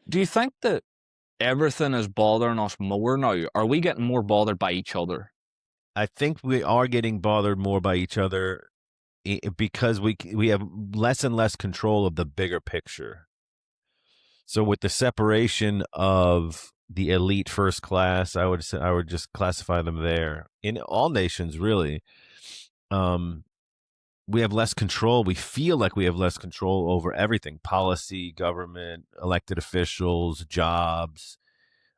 Do you think that everything is bothering us more now? Are we getting more bothered by each other? I think we are getting bothered more by each other because we have less and less control of the bigger picture. So with the separation of the elite first class, I would just classify them there in all nations really. Um, we have less control. We feel like we have less control over everything: policy, government, elected officials, jobs,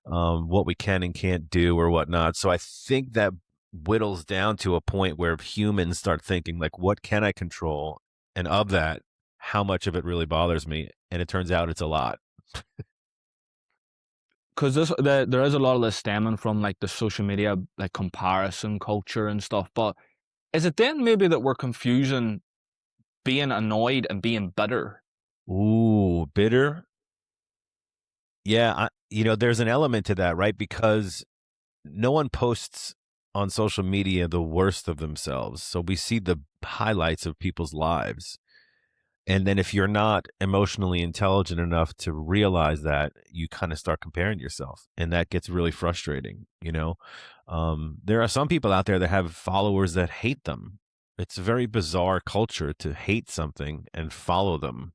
what we can and can't do or whatnot. So I think that whittles down to a point where humans start thinking like, what can I control? And of that, how much of it really bothers me? And it turns out it's a lot. Because there is a lot of this stemming from like the social media like comparison culture and stuff. But is it then maybe that we're confusing being annoyed and being bitter? Ooh, bitter. Yeah, there's an element to that, right? Because no one posts on social media the worst of themselves. So we see the highlights of people's lives. And then if you're not emotionally intelligent enough to realize that, you kind of start comparing yourself. And that gets really frustrating. There are some people out there that have followers that hate them. It's a very bizarre culture to hate something and follow them,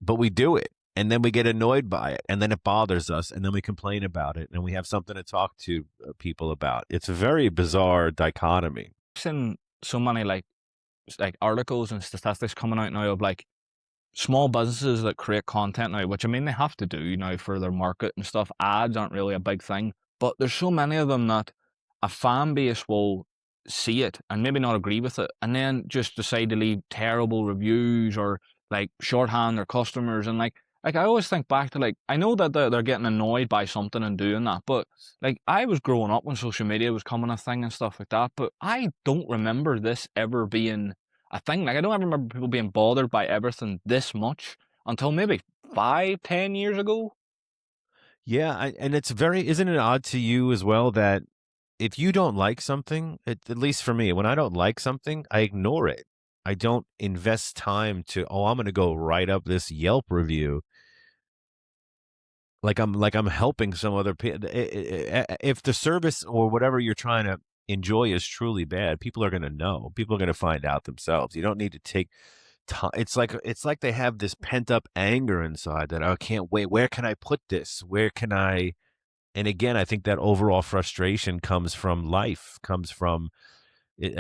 but we do it. And then we get annoyed by it, and then it bothers us, and then we complain about it, and we have something to talk to people about. It's a very bizarre dichotomy. I've seen so many like articles and statistics coming out now of like small businesses that create content now, which I mean they have to do now for their market and stuff. Ads aren't really a big thing, but there's so many of them that a fan base will see it and maybe not agree with it, and then just decide to leave terrible reviews or like shorthand their customers. And like I always think back to like I know that they're getting annoyed by something and doing that, but like I was growing up when social media was coming a thing and stuff like that, but I don't remember this ever being a thing. Like I don't ever remember people being bothered by everything this much until maybe 5, 10 years ago. Yeah, and it's very, isn't it odd to you as well that if you don't like something, at least for me, when I don't like something, I ignore it. I don't invest time to, oh, I'm going to go write up this Yelp review like I'm helping some other people. If the service or whatever you're trying to enjoy is truly bad, people are going to know. People are going to find out themselves. You don't need to take time. It's like they have this pent up anger inside that I can't wait. Where can I put this? Where can I? And again, I think that overall frustration comes from life, comes from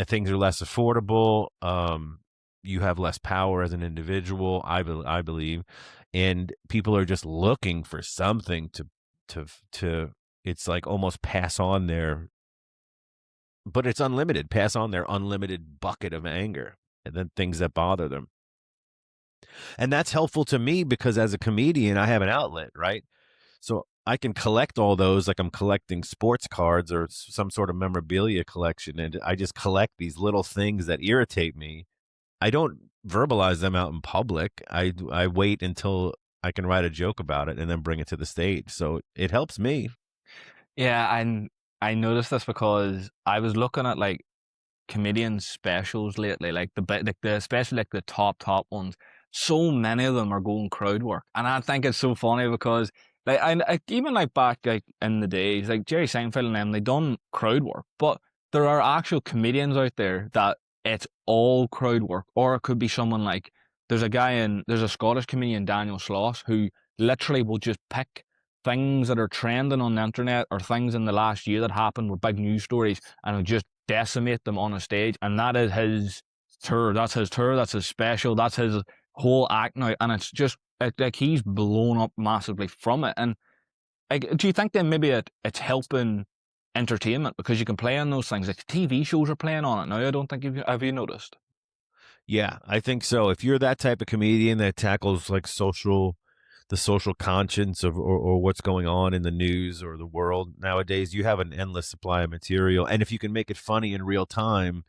things are less affordable. You have less power as an individual, I believe, and people are just looking for something to. It's like almost pass on their, but it's unlimited. Pass on their unlimited bucket of anger, and then things that bother them, and that's helpful to me because as a comedian, I have an outlet, right? So I can collect all those like I'm collecting sports cards or some sort of memorabilia collection. And I just collect these little things that irritate me. I don't verbalize them out in public. I wait until I can write a joke about it and then bring it to the stage. So it helps me. Yeah, and I noticed this because I was looking at like comedian specials lately, like the especially like the top ones. So many of them are going crowd work, and I think it's so funny because like I even like back like in the days, like Jerry Seinfeld and them, they done crowd work, but there are actual comedians out there that it's all crowd work, or it could be someone like there's a Scottish comedian Daniel Sloss who literally will just pick things that are trending on the internet or things in the last year that happened with big news stories and he'll just decimate them on a stage, and that is his tour. That's his tour. That's his special. That's his whole act now, and it's just like he's blown up massively from it. And like, do you think then maybe it's helping entertainment because you can play on those things? Like TV shows are playing on it now. I don't think have you noticed? Yeah, I think so. If you're that type of comedian that tackles like the social conscience of or what's going on in the news or the world nowadays, you have an endless supply of material. And if you can make it funny in real time,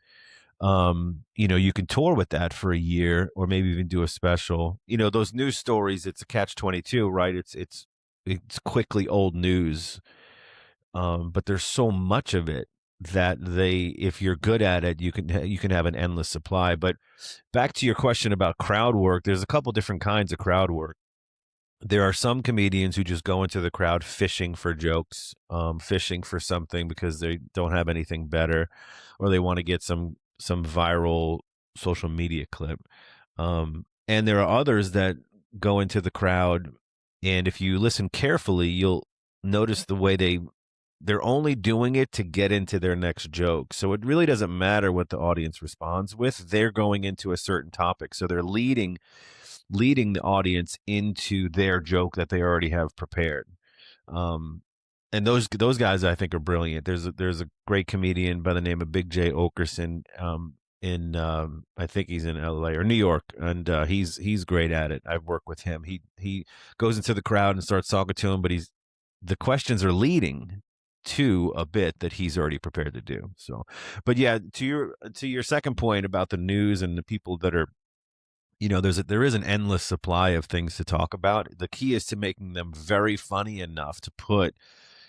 you can tour with that for a year or maybe even do a special. Those news stories, it's a catch 22, right? It's quickly old news. But there's so much of it that if you're good at it, you can have an endless supply. But back to your question about crowd work, there's a couple different kinds of crowd work. There are some comedians who just go into the crowd fishing for jokes, fishing for something because they don't have anything better, or they want to get some viral social media clip. And there are others that go into the crowd, and if you listen carefully, you'll notice the way they're only doing it to get into their next joke. So it really doesn't matter what the audience responds with. They're going into a certain topic. So they're leading the audience into their joke that they already have prepared. Um, and those guys I think are brilliant. There's a great comedian by the name of Big J Okerson, in I think he's in LA or New York, and he's great at it. I've worked with him. He goes into the crowd and starts talking to him, but he's the questions are leading to a bit that he's already prepared to do. So, but yeah, to your second point about the news and the people that are, there is an endless supply of things to talk about. The key is to making them very funny enough to put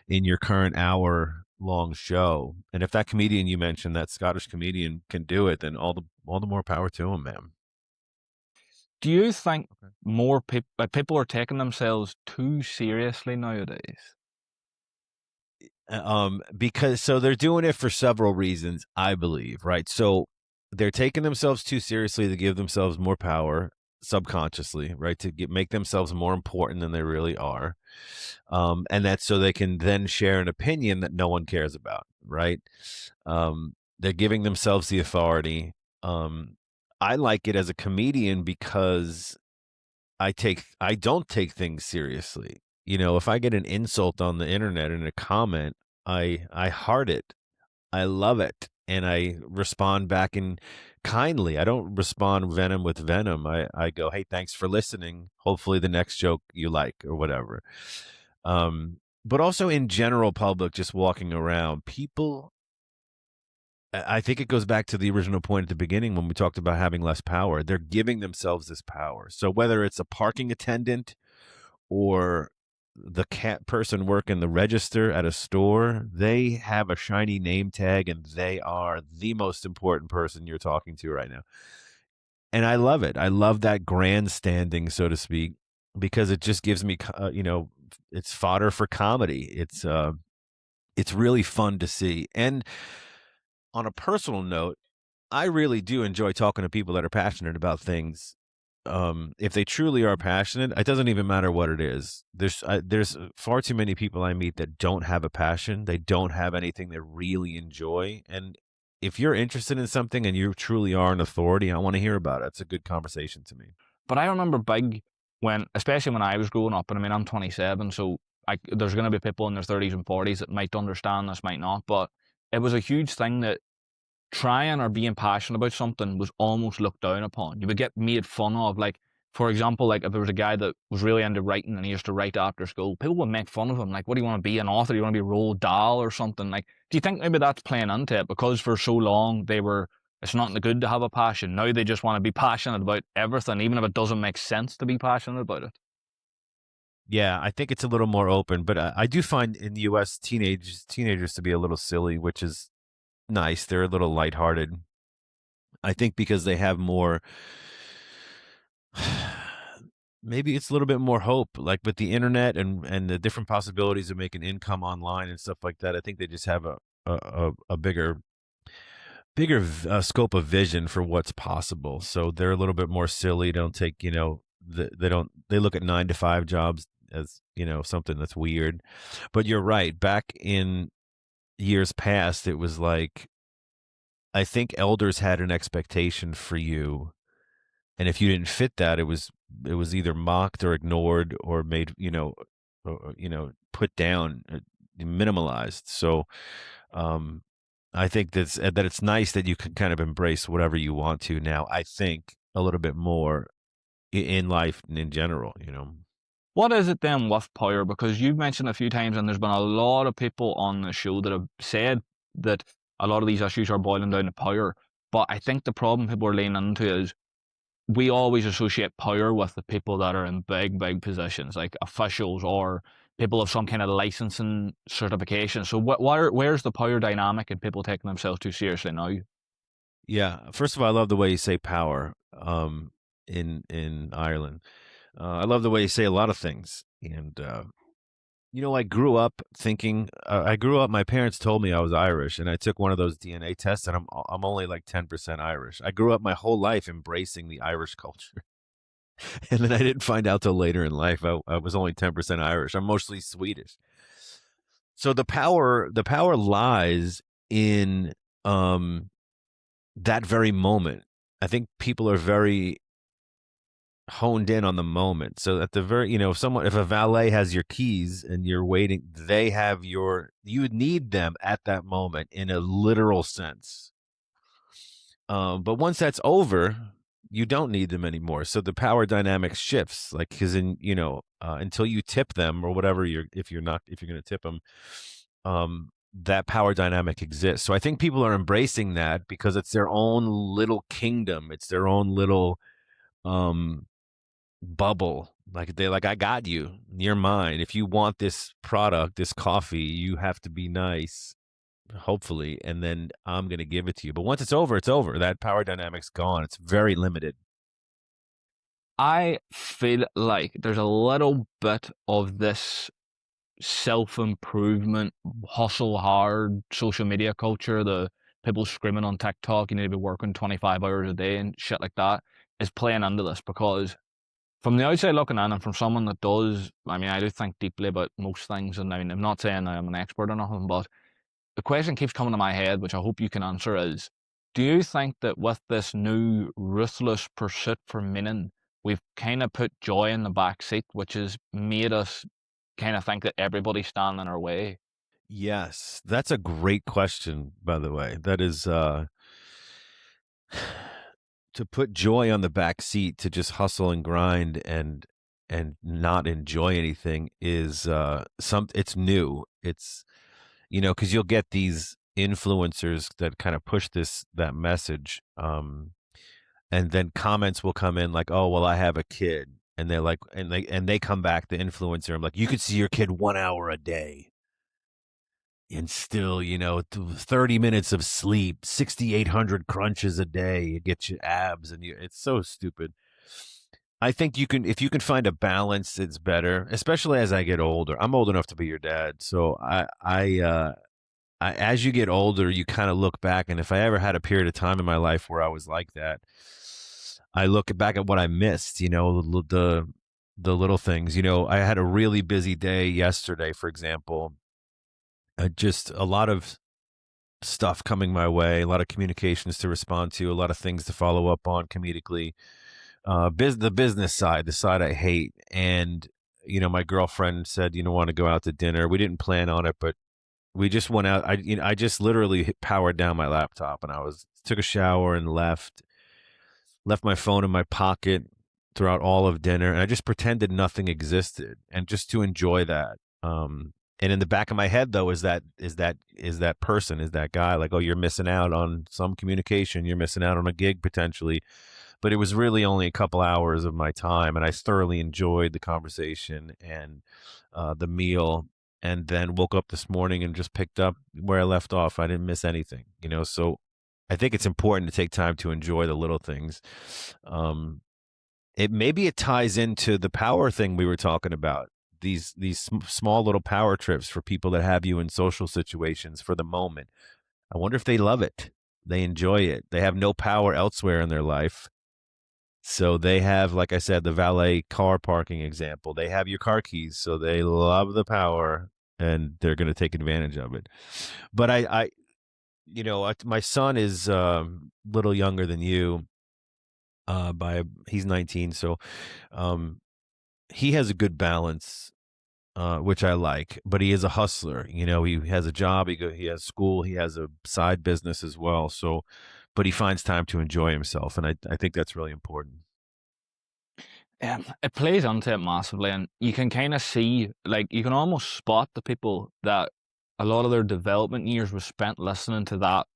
in your current hour long show. And if that comedian you mentioned, that Scottish comedian, can do it, then all the more power to him, man. Do you think Okay. more people are taking themselves too seriously nowadays? Because so they're doing it for several reasons, I believe, right? So they're taking themselves too seriously to give themselves more power subconsciously, right? Make themselves more important than they really are. And that's so they can then share an opinion that no one cares about, right? They're giving themselves the authority. Um, I like it as a comedian because I don't take things seriously. If I get an insult on the internet in a comment, I heart it. I love it. And I respond back in kindly. I don't respond venom with venom. I go, hey, thanks for listening. Hopefully the next joke you like or whatever. But also in general public, just walking around, people, I think it goes back to the original point at the beginning when we talked about having less power. They're giving themselves this power. So whether it's a parking attendant or the cat person working the register at a store, they have a shiny name tag and they are the most important person you're talking to right now. And I love it. I love that grandstanding, so to speak, because it just gives me, it's fodder for comedy. It's really fun to see. And on a personal note, I really do enjoy talking to people that are passionate about things. If they truly are passionate, it doesn't even matter what it is. There's far too many people I meet that don't have a passion. They don't have anything they really enjoy. And if you're interested in something and you truly are an authority, I want to hear about it. It's a good conversation to me. But I remember big when, especially when I was growing up, and I mean, I'm 27, so there's going to be people in their 30s and 40s that might understand this, might not, but it was a huge thing that trying or being passionate about something was almost looked down upon. You would get made fun of. Like, for example, like if there was a guy that was really into writing and he used to write after school, people would make fun of him. Like, what do you want to be, an author? Do you want to be Roald Dahl or something? Like, do you think maybe that's playing into it? Because for so long it's not good to have a passion. Now they just want to be passionate about everything, even if it doesn't make sense to be passionate about it. Yeah, I think it's a little more open, but I do find in the U.S. teenagers to be a little silly, which is nice. They're a little lighthearted. I think because they have more, maybe it's a little bit more hope, like with the internet and the different possibilities of making income online and stuff like that. I think they just have a bigger scope of vision for what's possible. So they're a little bit more silly. Don't take, they don't, they look at 9 to 5 jobs as, something that's weird. But you're right. Back in years past, it was like, I think elders had an expectation for you, and if you didn't fit that, it was either mocked or ignored or made, put down, minimalized. So um I think that it's nice that you can kind of embrace whatever you want to now. I think a little bit more in life and in general. What is it then with power? Because you've mentioned a few times, and there's been a lot of people on the show that have said that a lot of these issues are boiling down to power. But I think the problem people are leaning into is we always associate power with the people that are in big, big positions, like officials or people of some kind of licensing certification. So where's the power dynamic and people taking themselves too seriously now? Yeah. First of all, I love the way you say power in Ireland. I love the way you say a lot of things. And, I grew up thinking, I grew up, my parents told me I was Irish, and I took one of those DNA tests, and I'm only like 10% Irish. I grew up my whole life embracing the Irish culture. And then I didn't find out till later in life I was only 10% Irish. I'm mostly Swedish. So the power lies in um that very moment. I think people are very honed in on the moment. So at the very, if a valet has your keys and you're waiting, you need them at that moment in a literal sense. But once that's over, you don't need them anymore. So the power dynamic shifts, like because until you tip them or whatever, if you're going to tip them, that power dynamic exists. So I think people are embracing that because it's their own little kingdom. It's their own little um bubble. Like they like, I got you. You're mine. If you want this product, this coffee, you have to be nice, hopefully, and then I'm going to give it to you. But once it's over, it's over. That power dynamic's gone. It's very limited. I feel like there's a little bit of this self improvement, hustle hard social media culture, the people screaming on TikTok, you need to be working 25 hours a day and shit like that, is playing into this because from the outside looking in and from someone that does, I mean, I do think deeply about most things. And I mean, I'm not saying I'm an expert or nothing, but the question keeps coming to my head, which I hope you can answer is, do you think that with this new ruthless pursuit for meaning, we've kind of put joy in the back seat, which has made us kind of think that everybody's standing in our way? Yes, that's a great question, by the way. That is to put joy on the back seat, to just hustle and grind and not enjoy anything is it's new. It's because you'll get these influencers that kind of push that message, and then comments will come in like, oh well, I have a kid, and they're like, and they come back, the influencer, I'm like, you could see your kid 1 hour a day and still, 30 minutes of sleep, 6,800 crunches a day, you get your abs, and it's so stupid. I think if you can find a balance, it's better, especially as I get older. I'm old enough to be your dad. So as you get older, you kind of look back. And if I ever had a period of time in my life where I was like that, I look back at what I missed, the little things. I had a really busy day yesterday, for example. Just a lot of stuff coming my way, a lot of communications to respond to, a lot of things to follow up on comedically. The business side, the side I hate. And, my girlfriend said, want to go out to dinner. We didn't plan on it, but we just went out. I just literally powered down my laptop, and took a shower and left my phone in my pocket throughout all of dinner. And I just pretended nothing existed, and just to enjoy that. And in the back of my head, though, is that person, is that guy, like, oh, you're missing out on some communication, you're missing out on a gig potentially. But it was really only a couple hours of my time, and I thoroughly enjoyed the conversation and the meal. And then woke up this morning and just picked up where I left off. I didn't miss anything, So I think it's important to take time to enjoy the little things. Maybe it ties into the power thing we were talking about. These small little power trips for people that have you in social situations for the moment. I wonder if they love it. They enjoy it. They have no power elsewhere in their life. So they have, like I said, the valet car parking example. They have your car keys, so they love the power and they're going to take advantage of it. But my son is a little younger than you. He's 19, so he has a good balance, which I like. But he is a hustler. He has a job. He has school. He has a side business as well. So, but he finds time to enjoy himself, and I think that's really important. It plays into it massively, and you can kind of see, like, you can almost spot the people that a lot of their development years was spent listening to that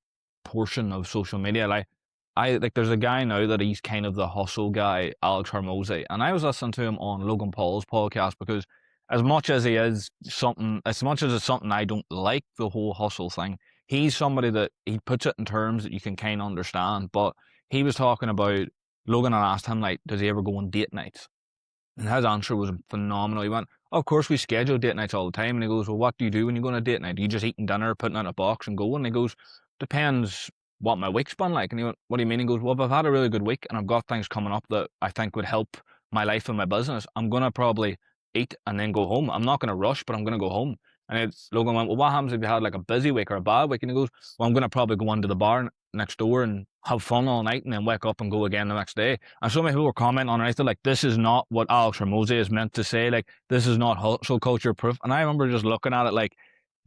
portion of social media. Like there's a guy now that he's kind of the hustle guy, Alex Hormozy, and I was listening to him on Logan Paul's podcast because as much as as much as it's something I don't like, the whole hustle thing, he's somebody that he puts it in terms that you can kind of understand. But he was talking about Logan had asked him, like, does he ever go on date nights? And his answer was phenomenal. He went, "Of course, we schedule date nights all the time." And he goes, "Well, what do you do when you go on a date night? Do you just eating dinner, putting it in a box, and going?" And he goes, "Depends what my week's been like." And he went, "What do you mean?" He goes, "Well, if I've had a really good week and I've got things coming up that I think would help my life and my business, I'm going to probably eat and then go home. I'm not going to rush, but I'm going to go home." And Logan went, "Well, what happens if you had like a busy week or a bad week?" And he goes, "Well, I'm going to probably go into the bar next door and have fun all night and then wake up and go again the next day." And so many people were commenting on it. They're like, "This is not what Alex Ramosi is meant to say. Like, this is not hustle culture proof." And I remember just looking at it like,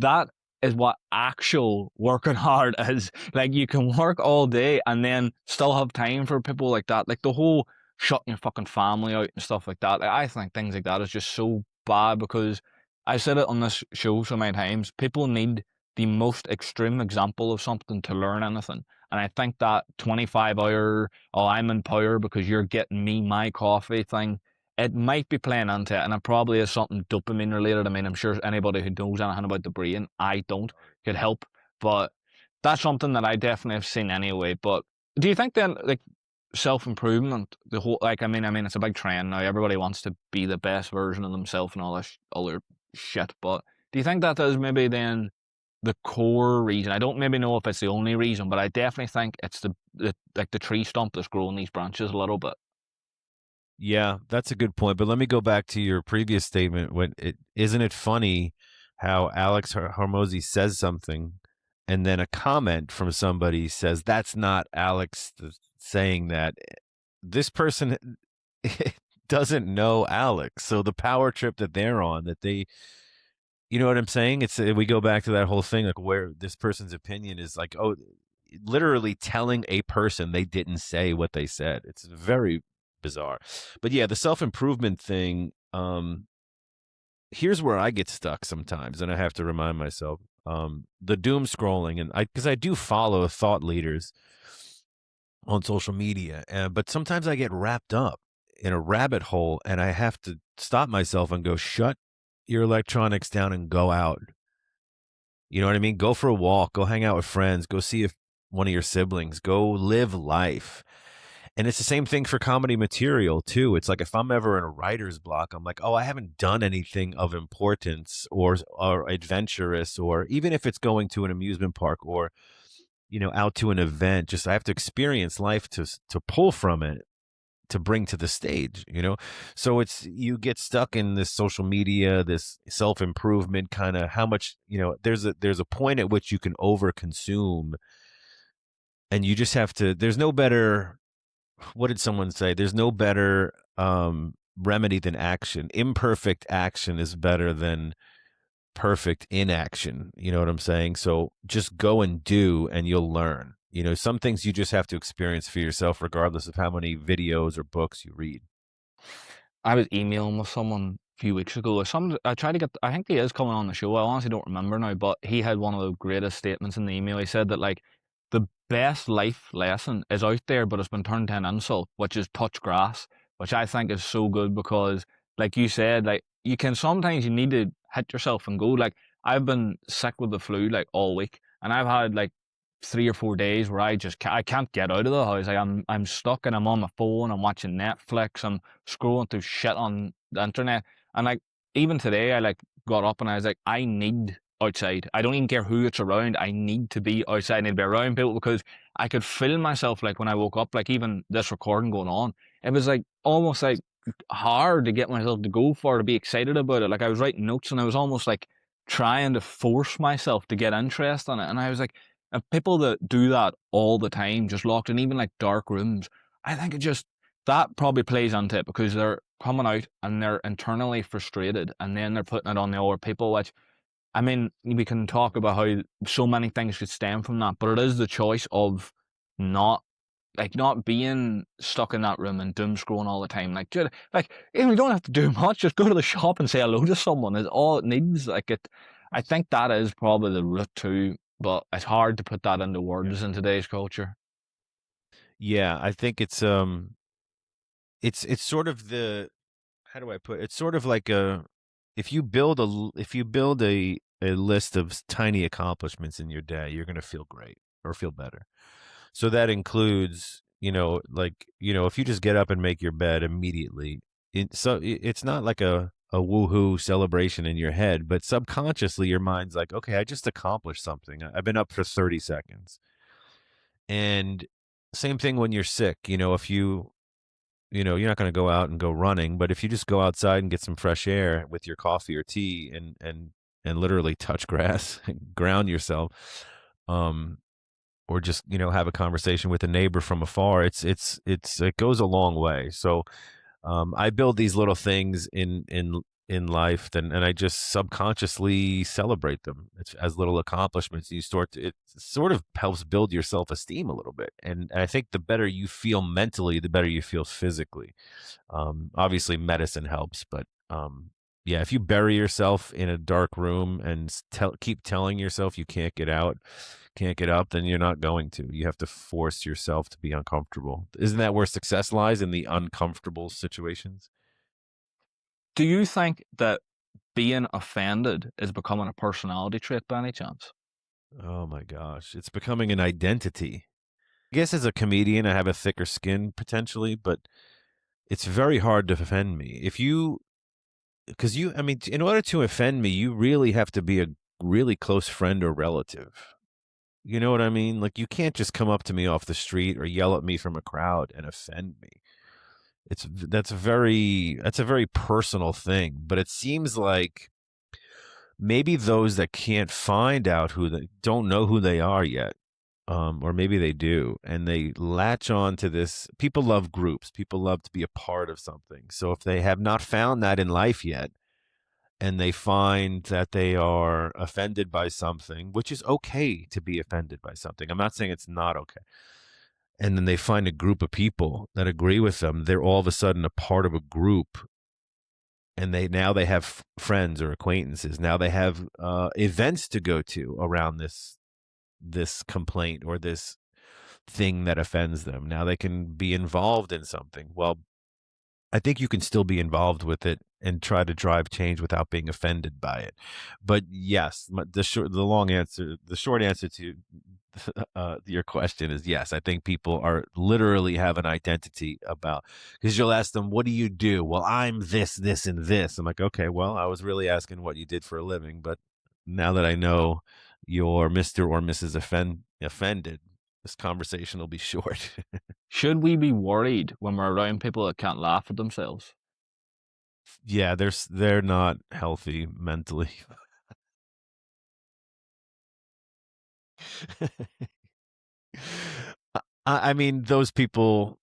that is what actual working hard is. Like, you can work all day and then still have time for people like that. Like, the whole shutting your fucking family out and stuff like that. Like, I think things like that is just so bad because I said it on this show so many times. People need the most extreme example of something to learn anything. And I think that 25-hour, "oh, I'm in power because you're getting me my coffee" thing, it might be playing into it. And it probably is something dopamine related. I mean, I'm sure anybody who knows anything about the brain, I don't, could help. But that's something that I definitely have seen anyway. But do you think then, like, self improvement, the whole, like, I mean, it's a big trend now. Everybody wants to be the best version of themselves and all this other shit. But do you think that is maybe then the core reason? I don't maybe know if it's the only reason, but I definitely think it's the like the tree stump that's growing these branches a little bit. Yeah, that's a good point. But let me go back to your previous statement. When it isn't it funny how Alex Hormozy says something, and then a comment from somebody says that's not Alex saying that. This person doesn't know Alex, so the power trip that they're on, that they, you know what I'm saying? It's we go back to that whole thing, like where this person's opinion is like, oh, literally telling a person they didn't say what they said. It's very bizarre. But yeah, the self-improvement thing, here's where I get stuck sometimes, and I have to remind myself, the doom scrolling, and I, because I do follow thought leaders on social media, but sometimes I get wrapped up in a rabbit hole, and I have to stop myself and go, shut your electronics down and go out. You know what I mean? Go for a walk, go hang out with friends, go see if one of your siblings, go live life. And it's the same thing for comedy material too. It's like if I'm ever in a writer's block, I'm like, oh, I haven't done anything of importance or adventurous, or even if it's going to an amusement park or, you know, out to an event. Just I have to experience life to pull from it, to bring to the stage, you know? So it's, you get stuck in this social media, this self-improvement kind of, how much, you know, there's a point at which you can over consume, and you just have to, there's no better, what did someone say? There's no better remedy than action. Imperfect action is better than perfect inaction. You know what I'm saying? So just go and do, and you'll learn. You know, some things you just have to experience for yourself, regardless of how many videos or books you read. I was emailing with someone a few weeks ago. I tried to get. I think he is coming on the show. I honestly don't remember now, but he had one of the greatest statements in the email. He said that, like, the best life lesson is out there, but it's been turned to an insult, which is touch grass, which I think is so good because, like you said, like, you can sometimes you need to hit yourself and go. Like, I've been sick with the flu like all week, and I've had like 3 or 4 days where I can't get out of the house. Like, I'm stuck and I'm on my phone. I'm watching Netflix. I'm scrolling through shit on the internet. And, like, even today, I like got up and I was like, I need outside. I don't even care who it's around. I need to be outside. I need to be around people because I could feel myself, like, when I woke up, like, even this recording going on, it was like almost like hard to get myself to go for, to be excited about it. Like, I was writing notes and I was almost like trying to force myself to get interest in it. And I was like, and people that do that all the time, just locked in even like dark rooms, I think it just, that probably plays into it because they're coming out and they're internally frustrated and then they're putting it on the other people, which, I mean, we can talk about how so many things could stem from that, but it is the choice of not, like, not being stuck in that room and doom scrolling all the time. Like, dude, like, you don't have to do much. Just go to the shop and say hello to someone is all it needs. Like, it, I think that is probably the root too, but it's hard to put that into words in today's culture. Yeah, I think it's sort of the, how do I put it? It's sort of like a, if you build a list of tiny accomplishments in your day, you're going to feel great or feel better. So that includes, you know, like, you know, if you just get up and make your bed immediately, it's not like a woohoo celebration in your head, but subconsciously your mind's like, okay, I just accomplished something. I've been up for 30 seconds. And same thing when you're sick. If you're not going to go out and go running, but if you just go outside and get some fresh air with your coffee or tea and literally touch grass and ground yourself, um, or just have a conversation with a neighbor from afar, it goes a long way. So I build these little things in life, and I just subconsciously celebrate them. It's as little accomplishments. It sort of helps build your self esteem a little bit, and I think the better you feel mentally, the better you feel physically. Obviously, medicine helps, but yeah, if you bury yourself in a dark room and keep telling yourself you can't get out, can't get up, then you're not going to. You have to force yourself to be uncomfortable. Isn't that where success lies, in the uncomfortable situations? Do you think that being offended is becoming a personality trait by any chance? Oh my gosh, it's becoming an identity. I guess as a comedian, I have a thicker skin potentially, but it's very hard to offend me. Because I mean, in order to offend me, you really have to be a really close friend or relative. You know what I mean? Like, you can't just come up to me off the street or yell at me from a crowd and offend me. That's a very personal thing, but it seems like maybe those that can't find out who they don't know who they are yet, or maybe they do, and they latch on to this. People love groups. People love to be a part of something. So if they have not found that in life yet, and they find that they are offended by something, which is okay to be offended by something. I'm not saying it's not okay. And then they find a group of people that agree with them. They're all of a sudden a part of a group, and they have friends or acquaintances. Now they have events to go to around this complaint or this thing that offends them. Now they can be involved in something. Well, I think you can still be involved with it and try to drive change without being offended by it. But yes, the short answer to your question is yes. I think people are literally have an identity about, because you'll ask them, "What do you do?" Well, I'm this, this, and this. I'm like, okay, well, I was really asking what you did for a living, but now that I know you're Mister or Mrs. Offended, this conversation will be short. Should we be worried when we're around people that can't laugh at themselves? Yeah, they're not healthy mentally. I mean, those people,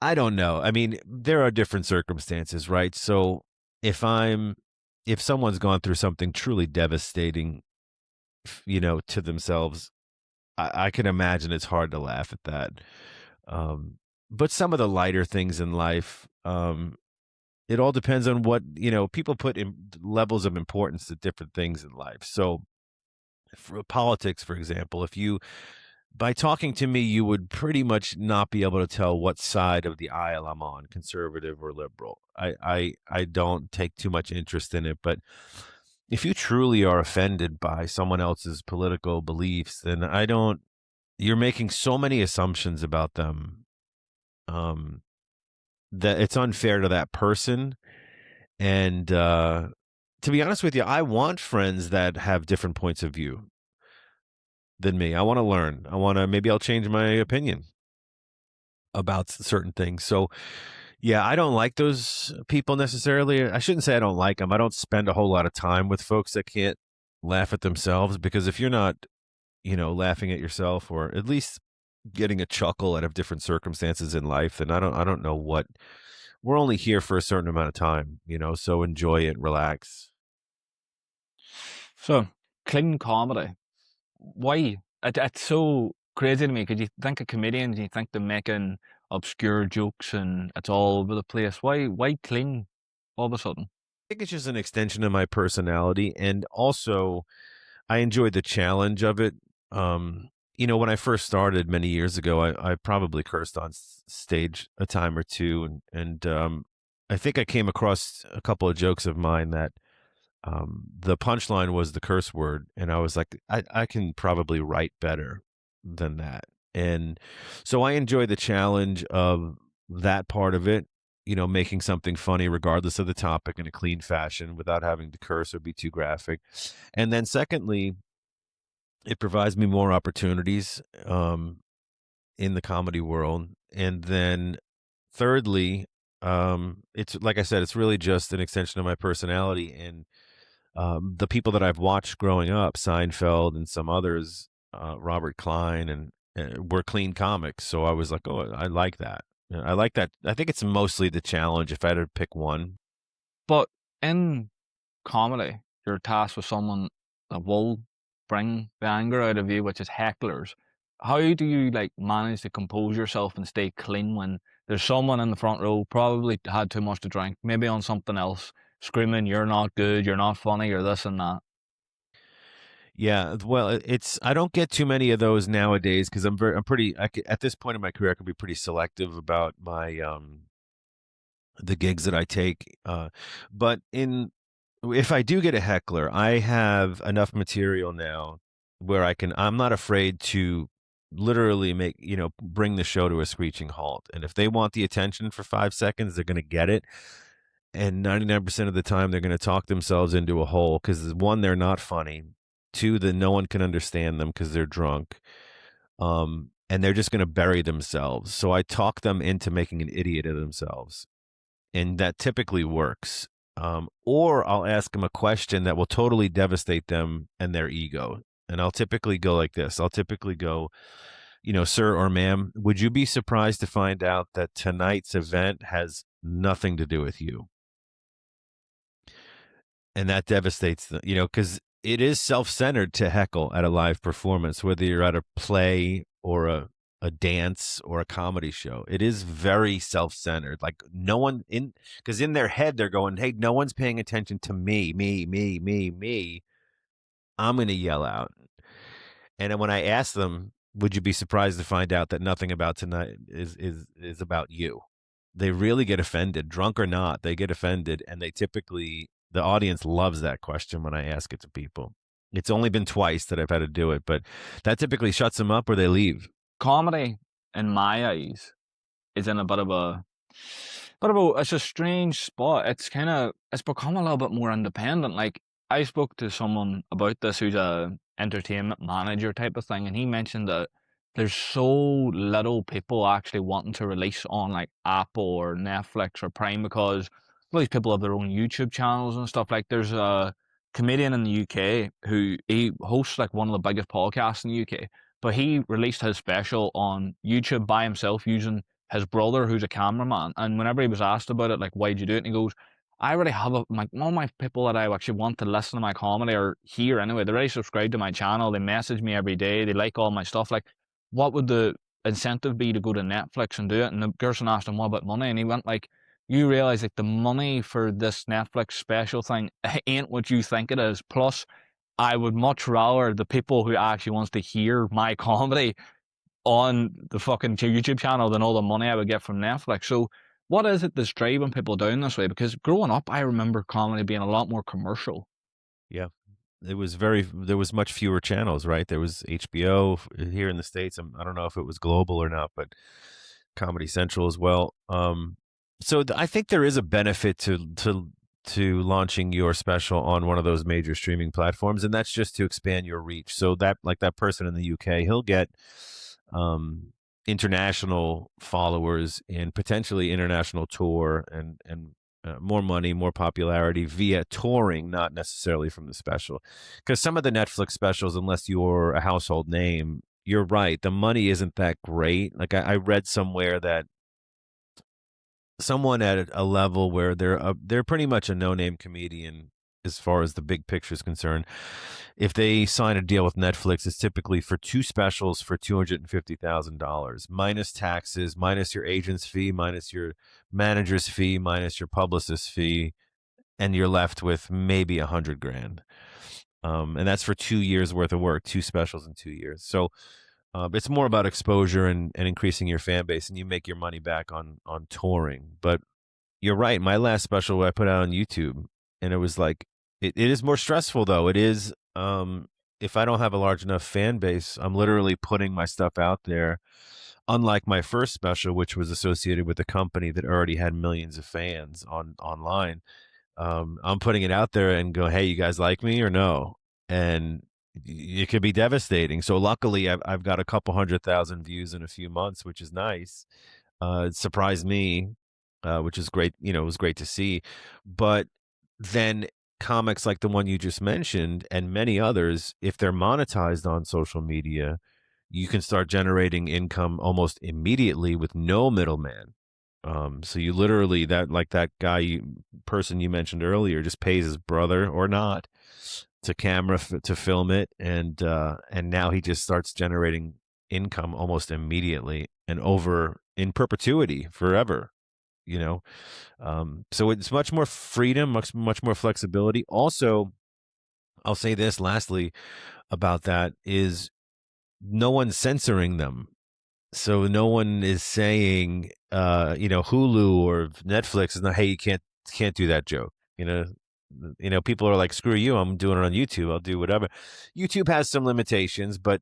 I don't know. I mean, there are different circumstances, right? So if I'm if someone's gone through something truly devastating, to themselves, I can imagine it's hard to laugh at that. Um, but some of the lighter things in life, it all depends on what, people put in levels of importance to different things in life. So for politics, for example, if you by talking to me, you would pretty much not be able to tell what side of the aisle I'm on, conservative or liberal. I don't take too much interest in it, but if you truly are offended by someone else's political beliefs, then I don't. You're making so many assumptions about them, um, that it's unfair to that person. And to be honest with you, I want friends that have different points of view than me. I want to learn. Maybe I'll change my opinion about certain things. So, yeah, I don't like those people necessarily. I shouldn't say I don't like them. I don't spend a whole lot of time with folks that can't laugh at themselves, because if you're not, laughing at yourself, or at least getting a chuckle out of different circumstances in life, then I don't know what. We're only here for a certain amount of time, so enjoy it, relax. So, clean comedy. Why? It's so crazy to me because you think of comedians, you think they're making obscure jokes and it's all over the place. Why clean all of a sudden? I think it's just an extension of my personality, and also I enjoy the challenge of it. When I first started many years ago, I probably cursed on stage a time or two, and I think I came across a couple of jokes of mine that the punchline was the curse word, and I was like, I can probably write better than that, and so I enjoy the challenge of that part of it. making something funny regardless of the topic in a clean fashion without having to curse or be too graphic. And then secondly, it provides me more opportunities in the comedy world. And then thirdly, it's like I said, it's really just an extension of my personality. And the people that I've watched growing up, Seinfeld and some others, Robert Klein, and were clean comics. So I was like, oh, I like that. I like that. I think it's mostly the challenge. If I had to pick one, But in comedy, you're tasked with someone that will bring the anger out of you, which is hecklers. How do you like manage to compose yourself and stay clean when there's someone in the front row probably had too much to drink, maybe on something else, screaming, "You're not good, you're not funny, you're this and that." yeah. Well, it's I don't get too many of those nowadays because I'm pretty at this point in my career I can be pretty selective about my the gigs that I take. But in if I do get a heckler, I have enough material now where I'm not afraid to literally bring the show to a screeching halt. And if they want the attention for 5 seconds, they're going to get it. And 99% of the time, they're going to talk themselves into a hole because one, they're not funny. Two, that no one can understand them because they're drunk. And they're just going to bury themselves. So I talk them into making an idiot of themselves, and that typically works. Or I'll ask them a question that will totally devastate them and their ego. And I'll typically go like this. I'll typically go, sir or ma'am, would you be surprised to find out that tonight's event has nothing to do with you? And that devastates them, because it is self-centered to heckle at a live performance, whether you're at a play or a dance or a comedy show. It is very self-centered. Like no one because in their head they're going, hey, no one's paying attention to me. I'm going to yell out. And then when I ask them, would you be surprised to find out that nothing about tonight is about you? They really get offended, drunk or not. They get offended, and the audience loves that question when I ask it to people. It's only been twice that I've had to do it, but that typically shuts them up or they leave. Comedy, in my eyes, is in a it's a strange spot. It's become a little bit more independent. Like I spoke to someone about this who's a entertainment manager type of thing, and he mentioned that there's so little people actually wanting to release on like Apple or Netflix or Prime because all these people have their own YouTube channels and stuff. Like there's a comedian in the UK who he hosts like one of the biggest podcasts in the UK, but he released his special on YouTube by himself using his brother, who's a cameraman. And whenever he was asked about it, like, why'd you do it? And he goes, I already have like all my people that I actually want to listen to my comedy are here anyway. They're already subscribed to my channel. They message me every day. They like all my stuff. Like, what would the incentive be to go to Netflix and do it? And the person asked him, what about money? And he went like, you realize like the money for this Netflix special thing ain't what you think it is. Plus, I would much rather the people who actually wants to hear my comedy on the fucking YouTube channel than all the money I would get from Netflix. So what is it that's driving people down this way? Because growing up, I remember comedy being a lot more commercial. Yeah. There was much fewer channels, right? There was HBO here in the States. I don't know if it was global or not, but Comedy Central as well. So I think there is a benefit to launching your special on one of those major streaming platforms, and that's just to expand your reach. So that like that person in the UK, he'll get international followers and potentially international tour and more money, more popularity via touring, not necessarily from the special. Because some of the Netflix specials, unless you're a household name, you're right, the money isn't that great. Like I read somewhere that someone at a level where they're pretty much a no-name comedian as far as the big picture is concerned. If they sign a deal with Netflix, it's typically for two specials for $250,000, minus taxes, minus your agent's fee, minus your manager's fee, minus your publicist's fee, and you're left with maybe 100 grand. And that's for 2 years worth of work, two specials in 2 years. So it's more about exposure and increasing your fan base, and you make your money back on touring. But you're right. My last special I put out on YouTube, and it was like it is more stressful though. It is if I don't have a large enough fan base, I'm literally putting my stuff out there unlike my first special, which was associated with a company that already had millions of fans online, I'm putting it out there and go, hey, you guys like me or no? And it could be devastating. So luckily, I've got a couple 100,000 views in a few months, which is nice. It surprised me, which is great. You know, it was great to see. But then comics like the one you just mentioned and many others, if they're monetized on social media, you can start generating income almost immediately with no middleman. So you literally that like that person you mentioned earlier just pays his brother or not to to film it, and now he just starts generating income almost immediately and over in perpetuity forever. You know, so it's much more freedom, much more flexibility. Also, I'll say this lastly about that is no one's censoring them. So no one is saying, Hulu or Netflix is not, hey, you can't do that joke. People are like, screw you, I'm doing it on YouTube. I'll do whatever. YouTube has some limitations, but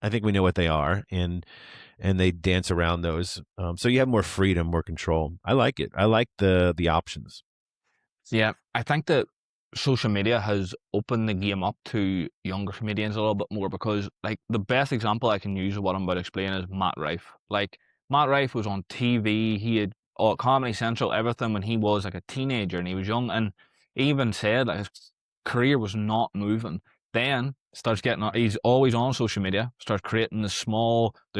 I think we know what they are, and they dance around those. So you have more freedom, more control. I like it. I like the options. Yeah, I think that social media has opened the game up to younger comedians a little bit more because, like, the best example I can use of what I'm about to explain is Matt Rife. Like, Matt Rife was on TV. He had Comedy Central, everything when he was like a teenager and he was young, and he even said like his career was not moving. Then starts getting he's always on social media, starts creating the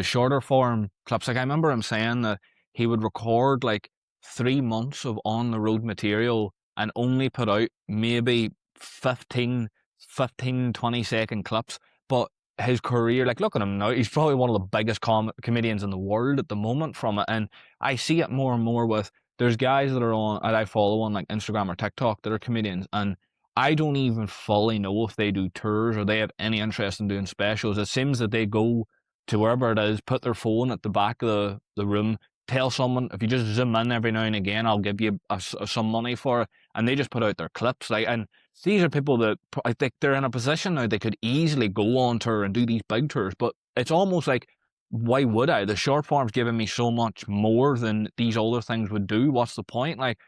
shorter form clips. Like I remember him saying that he would record like 3 months of on the road material and only put out maybe 20-second clips. But his career, like, look at him now. He's probably one of the biggest comedians in the world at the moment from it. And I see it more and more with, there's guys that are on, that I follow on like Instagram or TikTok that are comedians. And I don't even fully know if they do tours or they have any interest in doing specials. It seems that they go to wherever it is, put their phone at the back of the room, tell someone, if you just zoom in every now and again, I'll give you some money for it, and they just put out their clips. Like, and these are people that I think they're in a position now they could easily go on tour and do these big tours, but it's almost like, why would I? The short form's giving me so much more than these other things would do. What's the point? Like,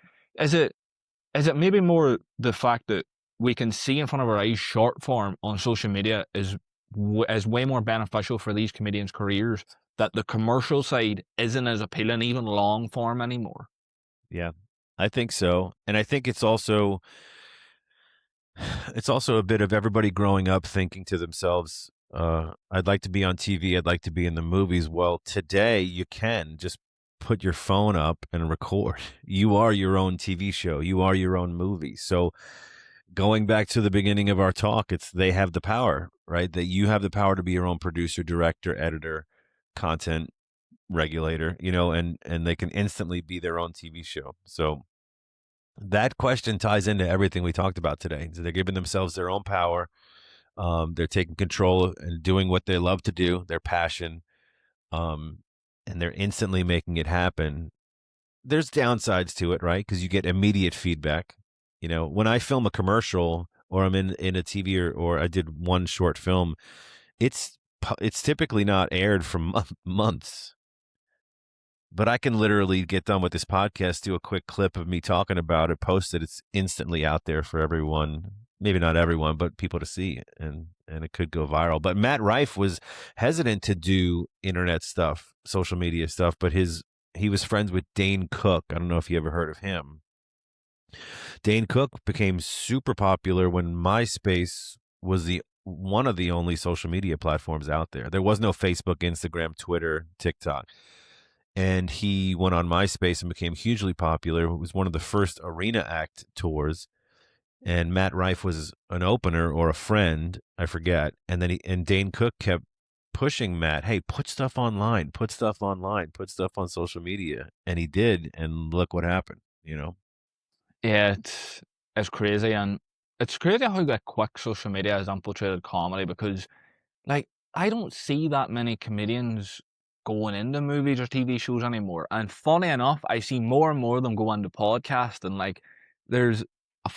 is it maybe more the fact that we can see in front of our eyes short form on social media is way more beneficial for these comedians' careers, that the commercial side isn't as appealing, even long form anymore? Yeah, I think so, and I think it's also a bit of everybody growing up thinking to themselves, I'd like to be on TV, I'd like to be in the movies. Well, today you can just put your phone up and record. You are your own TV show, you are your own movie. So going back to the beginning of our talk, it's they have the power, right? That you have the power to be your own producer, director, editor, content regulator, and they can instantly be their own TV show. So that question ties into everything we talked about today. So they're giving themselves their own power. They're taking control and doing what they love to do, their passion, um, and they're instantly making it happen. There's downsides to it, right? Because you get immediate feedback. When I film a commercial or I'm in a TV or I did one short film, it's it's typically not aired for months. But I can literally get done with this podcast, do a quick clip of me talking about it, post it. It's instantly out there for everyone. Maybe not everyone, but people to see, and it could go viral. But Matt Rife was hesitant to do internet stuff, social media stuff, but he was friends with Dane Cook. I don't know if you ever heard of him. Dane Cook became super popular when MySpace was the one of the only social media platforms out there. There was no Facebook, Instagram, Twitter, TikTok. And he went on MySpace and became hugely popular. It was one of the first arena act tours, and Matt Rife was an opener or a friend, I forget. And then and Dane Cook kept pushing Matt, hey, put stuff online, put stuff online, put stuff on social media, and he did. And look what happened. Yeah, it's crazy, and it's crazy how like quick social media has infiltrated comedy because, like, I don't see that many comedians going into movies or TV shows anymore. And funny enough, I see more and more of them go into podcasts. And like, there's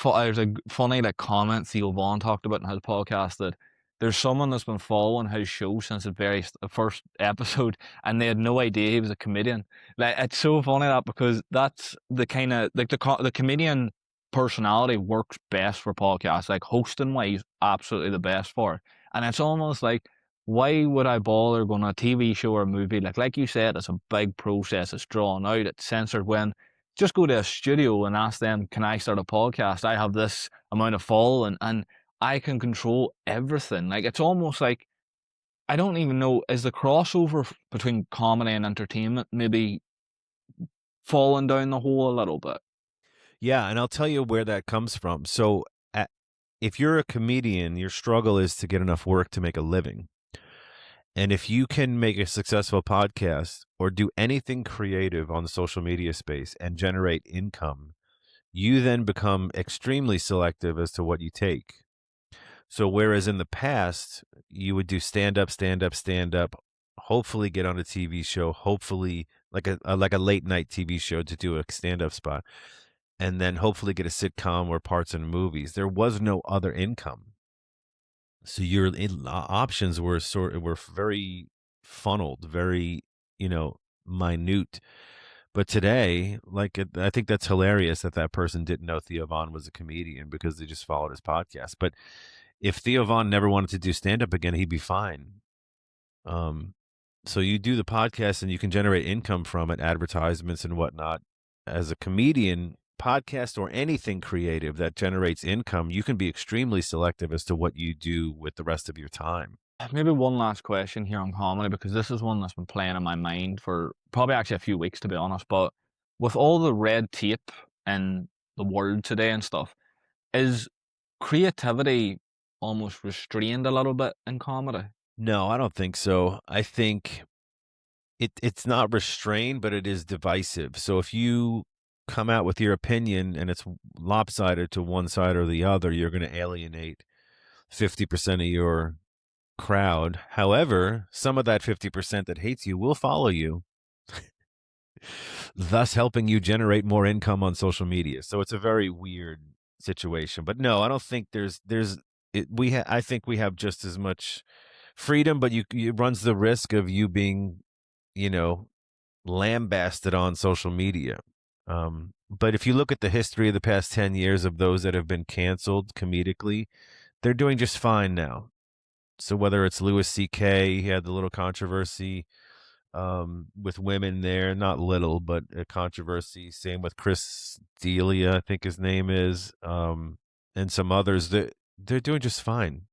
there's a funny like comment Theo Vaughn talked about in his podcast that there's someone that's been following his show since the first episode, and they had no idea he was a comedian. Like, it's so funny that, because that's the kind of like the comedian personality works best for podcasts, like hosting wise, absolutely the best for it. And it's almost like, why would I bother going on a TV show or a movie? Like you said, it's a big process. It's drawn out. It's censored. When just go to a studio and ask them, "Can I start a podcast? I have this amount of following, and I can control everything." Like, it's almost like, I don't even know, is the crossover between comedy and entertainment maybe falling down the hole a little bit? Yeah, and I'll tell you where that comes from. So, if you're a comedian, your struggle is to get enough work to make a living. And if you can make a successful podcast or do anything creative on the social media space and generate income, you then become extremely selective as to what you take. So whereas in the past you would do stand up, stand up, stand up, hopefully get on a TV show, hopefully like a late night TV show to do a stand up spot, and then hopefully get a sitcom or parts in movies. There was no other income. So options were very funneled, very, minute. But today, I think that's hilarious that that person didn't know Theo Von was a comedian because they just followed his podcast. But if Theo Von never wanted to do stand up again, he'd be fine. Um, so you do the podcast and you can generate income from it, advertisements and whatnot. As a comedian, podcast or anything creative that generates income, you can be extremely selective as to what you do with the rest of your time. Maybe one last question here on comedy, because this is one that's been playing in my mind for probably actually a few weeks, to be honest. But with all the red tape in the world today and stuff, is creativity almost restrained a little bit in comedy? No, I don't think so. I think it's not restrained, but it is divisive. So if you come out with your opinion and it's lopsided to one side or the other, you're going to alienate 50% of your crowd. However, some of that 50% that hates you will follow you, thus helping you generate more income on social media. So it's a very weird situation. But no, I don't think I think we have just as much freedom, but it runs the risk of you being, you know, lambasted on social media. But if you look at the history of the past 10 years of those that have been canceled comedically, they're doing just fine now. So whether it's Louis C.K., he had the little controversy with women there, not little, but a controversy. Same with Chris D'Elia, I think his name is, and some others. They're doing just fine.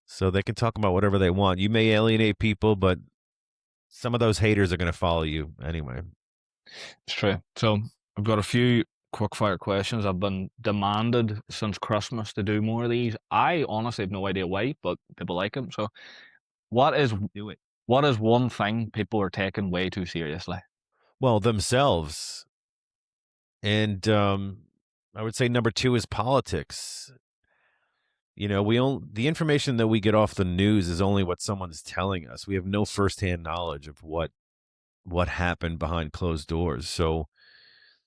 So they can talk about whatever they want. You may alienate people, but some of those haters are going to follow you anyway. It's true. So I've got a few quick fire questions. I've been demanded since Christmas to do more of these. I honestly have no idea why, but people like them. So what is Do it. what is one thing people are taking way too seriously? Well, themselves. And I would say number two is politics. The information that we get off the news is only what someone's telling us. We have no firsthand knowledge of what happened behind closed doors. So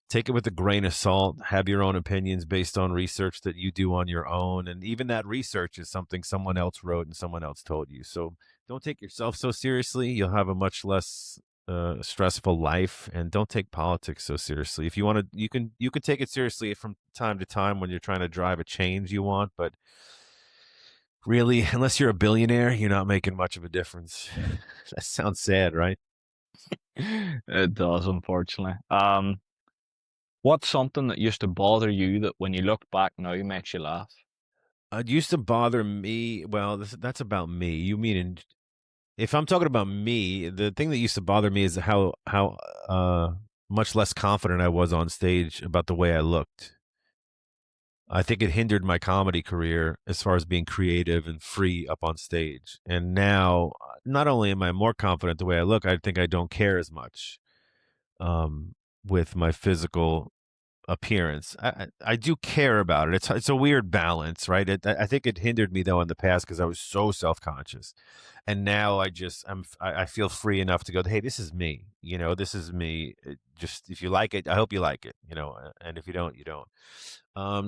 take it with a grain of salt. Have your own opinions based on research that you do on your own, and even that research is something someone else wrote and someone else told you. So don't take yourself so seriously. You'll have a much less stressful life, and don't take politics so seriously. If you want to, you can take it seriously from time to time when you're trying to drive a change you want, but really, unless you're a billionaire, you're not making much of a difference. That sounds sad, right? It does, unfortunately. What's something that used to bother you that when you look back now makes you laugh? It used to bother me. Well, that's about me. You mean if I'm talking about me, the thing that used to bother me is how much less confident I was on stage about the way I looked. I think it hindered my comedy career as far as being creative and free up on stage. And now, not only am I more confident the way I look, I think I don't care as much with my physical appearance. I do care about it. It's a weird balance, right? I think it hindered me though in the past because I was so self conscious, and now I feel free enough to go, hey, this is me. This is me. Just if you like it, I hope you like it. And if you don't, you don't.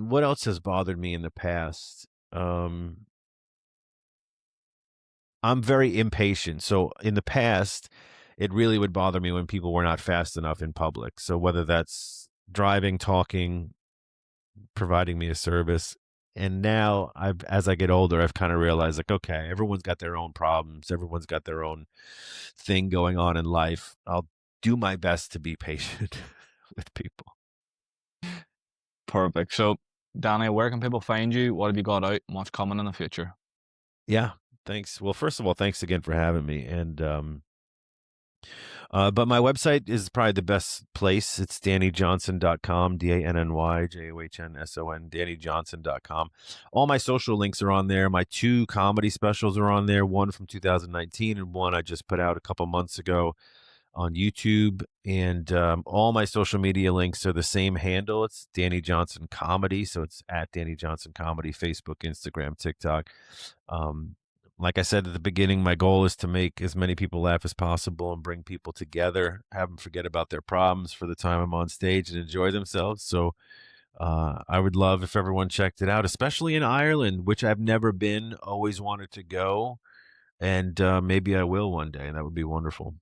What else has bothered me in the past? Um, I'm very impatient. So in the past, it really would bother me when people were not fast enough in public. So whether that's driving, talking, providing me a service. And now as I get older, I've kind of realized like, okay, everyone's got their own problems. Everyone's got their own thing going on in life. I'll do my best to be patient with people. Perfect. So, Danny, where can people find you? What have you got out? And what's coming in the future? Yeah. Thanks. Well, first of all, thanks again for having me. And but my website is probably the best place. It's DannyJohnson.com, DannyJohnson, DannyJohnson.com. All my social links are on there. My two comedy specials are on there, one from 2019 and one I just put out a couple months ago on YouTube. And all my social media links are the same handle. It's Danny Johnson Comedy. So it's at Danny Johnson Comedy, Facebook, Instagram, TikTok. Um, like I said at the beginning, my goal is to make as many people laugh as possible and bring people together, have them forget about their problems for the time I'm on stage and enjoy themselves. So I would love if everyone checked it out, especially in Ireland, which I've never been, always wanted to go. And maybe I will one day, and that would be wonderful.